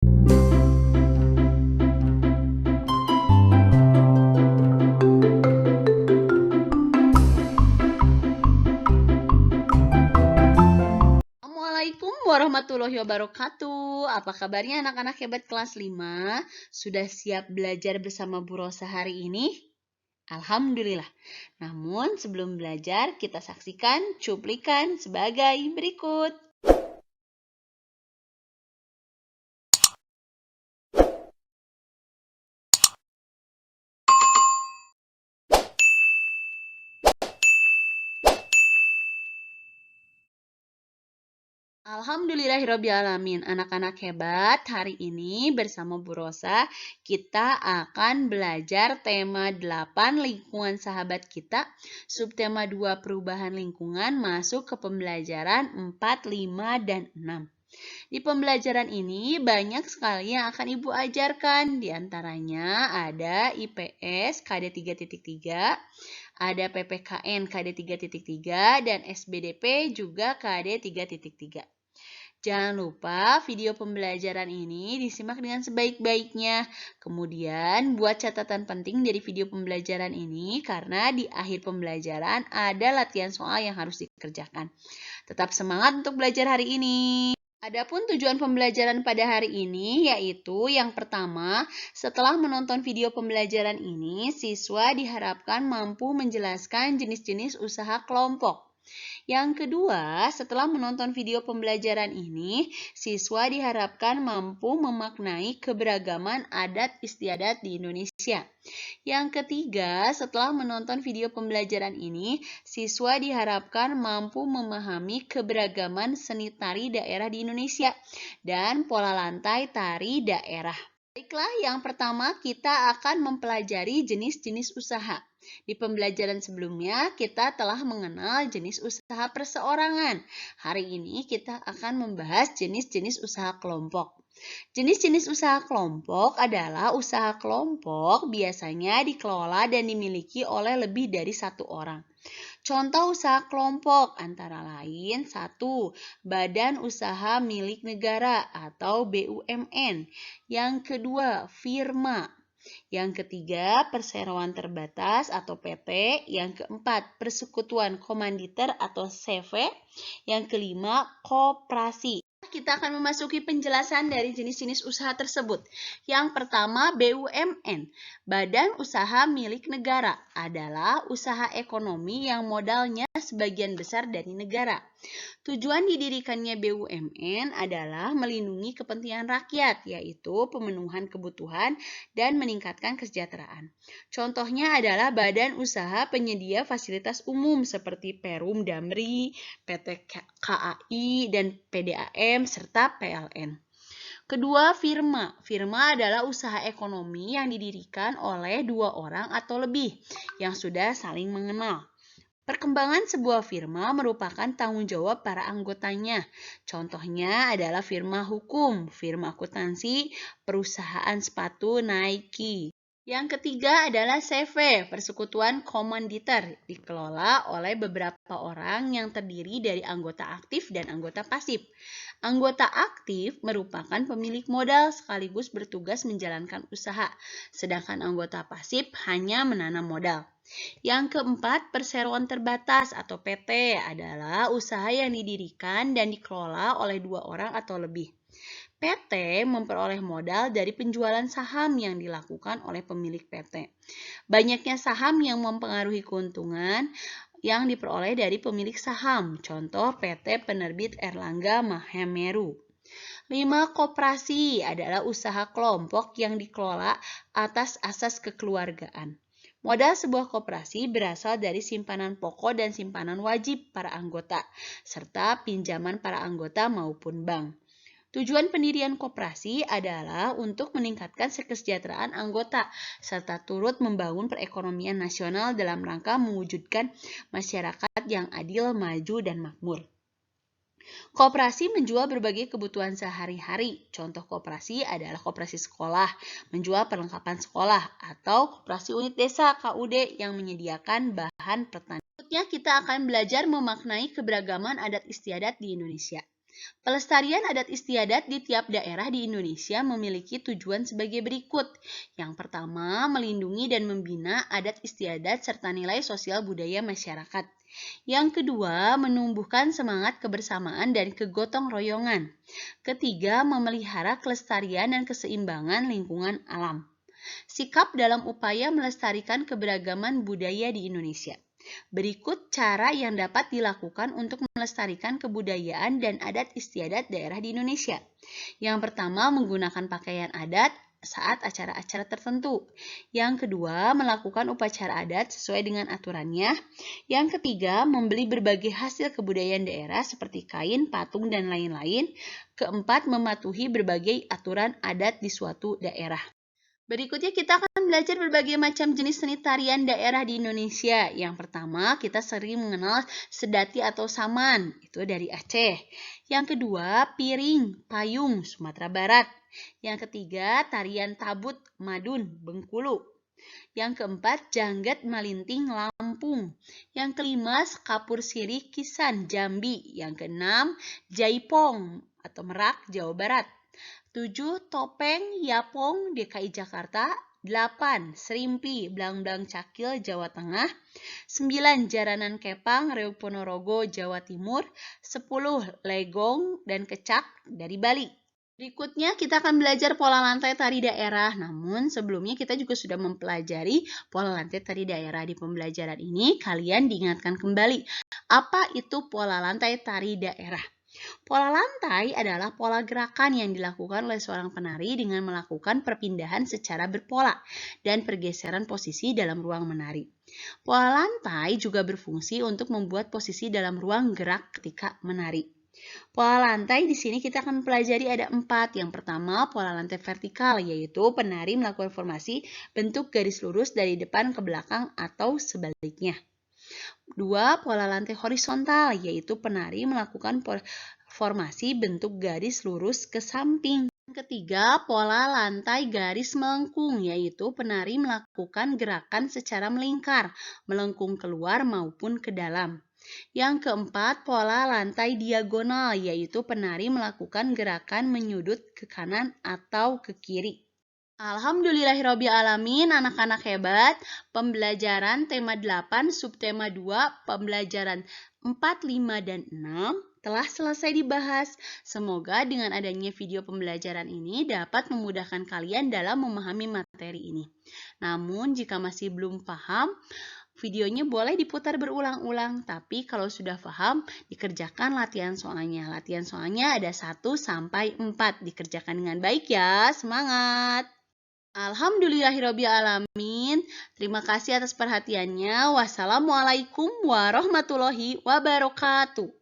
Assalamualaikum warahmatullahi wabarakatuh. Apa kabarnya anak-anak hebat kelas 5? Sudah siap belajar bersama Bu Rosa hari ini? Alhamdulillah. Namun sebelum belajar, kita saksikan cuplikan sebagai berikut. Alhamdulillahirrabbilalamin. Anak-anak hebat, hari ini bersama Bu Rosa kita akan belajar tema 8 lingkungan sahabat kita, subtema 2 perubahan lingkungan masuk ke pembelajaran 4, 5, dan 6. Di pembelajaran ini banyak sekali yang akan Ibu ajarkan. Di antaranya ada IPS KD 3.3, ada PPKN KD 3.3, dan SBDP juga KD 3.3. Jangan lupa video pembelajaran ini disimak dengan sebaik-baiknya. Kemudian buat catatan penting dari video pembelajaran ini karena di akhir pembelajaran ada latihan soal yang harus dikerjakan. Tetap semangat untuk belajar hari ini. Adapun tujuan pembelajaran pada hari ini yaitu yang pertama, setelah menonton video pembelajaran ini, siswa diharapkan mampu menjelaskan jenis-jenis usaha kelompok. Yang kedua, setelah menonton video pembelajaran ini, siswa diharapkan mampu memaknai keberagaman adat istiadat di Indonesia. Yang ketiga, setelah menonton video pembelajaran ini, siswa diharapkan mampu memahami keberagaman seni tari daerah di Indonesia dan pola lantai tari daerah. Baiklah, yang pertama kita akan mempelajari jenis-jenis usaha. Di pembelajaran sebelumnya, kita telah mengenal jenis usaha perseorangan. Hari ini kita akan membahas jenis-jenis usaha kelompok. Jenis-jenis usaha kelompok adalah usaha kelompok biasanya dikelola dan dimiliki oleh lebih dari satu orang. Contoh usaha kelompok antara lain 1. Badan Usaha Milik Negara atau BUMN. Yang kedua, firma. Yang ketiga, perseroan terbatas atau PT. Yang keempat, persekutuan komanditer atau CV. Yang kelima, koperasi. Kita akan memasuki penjelasan dari jenis-jenis usaha tersebut. Yang pertama, BUMN, Badan Usaha Milik Negara, adalah usaha ekonomi yang modalnya sebagian besar dari negara. Tujuan didirikannya BUMN adalah melindungi kepentingan rakyat, yaitu pemenuhan kebutuhan dan meningkatkan kesejahteraan. Contohnya adalah badan usaha penyedia fasilitas umum seperti Perum Damri, PT KAI, dan PDAM, serta PLN. Kedua, firma. Firma adalah usaha ekonomi yang didirikan oleh 2 orang atau lebih yang sudah saling mengenal. Perkembangan sebuah firma merupakan tanggung jawab para anggotanya. Contohnya adalah firma hukum, firma akuntansi, perusahaan sepatu Nike. Yang ketiga adalah CV, persekutuan komanditer, dikelola oleh beberapa orang yang terdiri dari anggota aktif dan anggota pasif. Anggota aktif merupakan pemilik modal sekaligus bertugas menjalankan usaha, sedangkan anggota pasif hanya menanam modal. Yang keempat, perseroan terbatas atau PT adalah usaha yang didirikan dan dikelola oleh 2 orang atau lebih. PT memperoleh modal dari penjualan saham yang dilakukan oleh pemilik PT. Banyaknya saham yang mempengaruhi keuntungan yang diperoleh dari pemilik saham. Contoh PT Penerbit Erlangga Mahameru. 5. Koperasi adalah usaha kelompok yang dikelola atas asas kekeluargaan. Modal sebuah koperasi berasal dari simpanan pokok dan simpanan wajib para anggota, serta pinjaman para anggota maupun bank. Tujuan pendirian koperasi adalah untuk meningkatkan kesejahteraan anggota, serta turut membangun perekonomian nasional dalam rangka mewujudkan masyarakat yang adil, maju, dan makmur. Koperasi menjual berbagai kebutuhan sehari-hari. Contoh koperasi adalah koperasi sekolah, menjual perlengkapan sekolah, atau koperasi unit desa KUD yang menyediakan bahan pertanian. Berikutnya kita akan belajar memaknai keberagaman adat istiadat di Indonesia. Pelestarian adat istiadat di tiap daerah di Indonesia memiliki tujuan sebagai berikut. Yang pertama, melindungi dan membina adat istiadat serta nilai sosial budaya masyarakat. Yang kedua, menumbuhkan semangat kebersamaan dan kegotong royongan. Ketiga, memelihara kelestarian dan keseimbangan lingkungan alam. Sikap dalam upaya melestarikan keberagaman budaya di Indonesia. Berikut cara yang dapat dilakukan untuk melestarikan kebudayaan dan adat istiadat daerah di Indonesia. Yang pertama, menggunakan pakaian adat saat acara-acara tertentu. Yang kedua, melakukan upacara adat sesuai dengan aturannya. Yang ketiga, membeli berbagai hasil kebudayaan daerah seperti kain, patung, dan lain-lain. Keempat, mematuhi berbagai aturan adat di suatu daerah. Berikutnya kita akan belajar berbagai macam jenis seni tarian daerah di Indonesia. Yang pertama, kita sering mengenal sedati atau saman, itu dari Aceh. Yang kedua, piring, payung, Sumatera Barat. Yang ketiga, tarian tabut, Madun, Bengkulu. Yang keempat, janggat malinting, Lampung. Yang kelima, kapur sirih, Kisan, Jambi. Yang keenam, jaipong atau merak, Jawa Barat. 7. Topeng Yapong DKI Jakarta. 8. Serimpi Blangblang Cakil Jawa Tengah. 9. Jaranan Kepang Riau Ponorogo Jawa Timur. 10. Legong dan Kecak dari Bali. Berikutnya kita akan belajar pola lantai tari daerah. Namun sebelumnya kita juga sudah mempelajari pola lantai tari daerah. Di pembelajaran ini kalian diingatkan kembali apa itu pola lantai tari daerah. Pola lantai adalah pola gerakan yang dilakukan oleh seorang penari dengan melakukan perpindahan secara berpola dan pergeseran posisi dalam ruang menari. Pola lantai juga berfungsi untuk membuat posisi dalam ruang gerak ketika menari. Pola lantai di sini kita akan pelajari ada 4. Yang pertama, pola lantai vertikal, yaitu penari melakukan formasi bentuk garis lurus dari depan ke belakang atau sebaliknya. 2. Pola lantai horizontal, yaitu penari melakukan formasi bentuk garis lurus ke samping. Yang ketiga, pola lantai garis melengkung, yaitu penari melakukan gerakan secara melingkar, melengkung keluar maupun ke dalam. Yang keempat, pola lantai diagonal, yaitu penari melakukan gerakan menyudut ke kanan atau ke kiri. Alhamdulillahirrabbilalamin, anak-anak hebat. Pembelajaran tema 8, subtema 2, pembelajaran 4, 5, dan 6 telah selesai dibahas. Semoga dengan adanya video pembelajaran ini dapat memudahkan kalian dalam memahami materi ini. Namun, jika masih belum paham, videonya boleh diputar berulang-ulang, tapi kalau sudah paham, dikerjakan latihan soalnya. Latihan soalnya ada 1 sampai 4. Dikerjakan dengan baik ya. Semangat! Alhamdulillahirrabbilalamin. Terima kasih atas perhatiannya. Wassalamualaikum warahmatullahi wabarakatuh.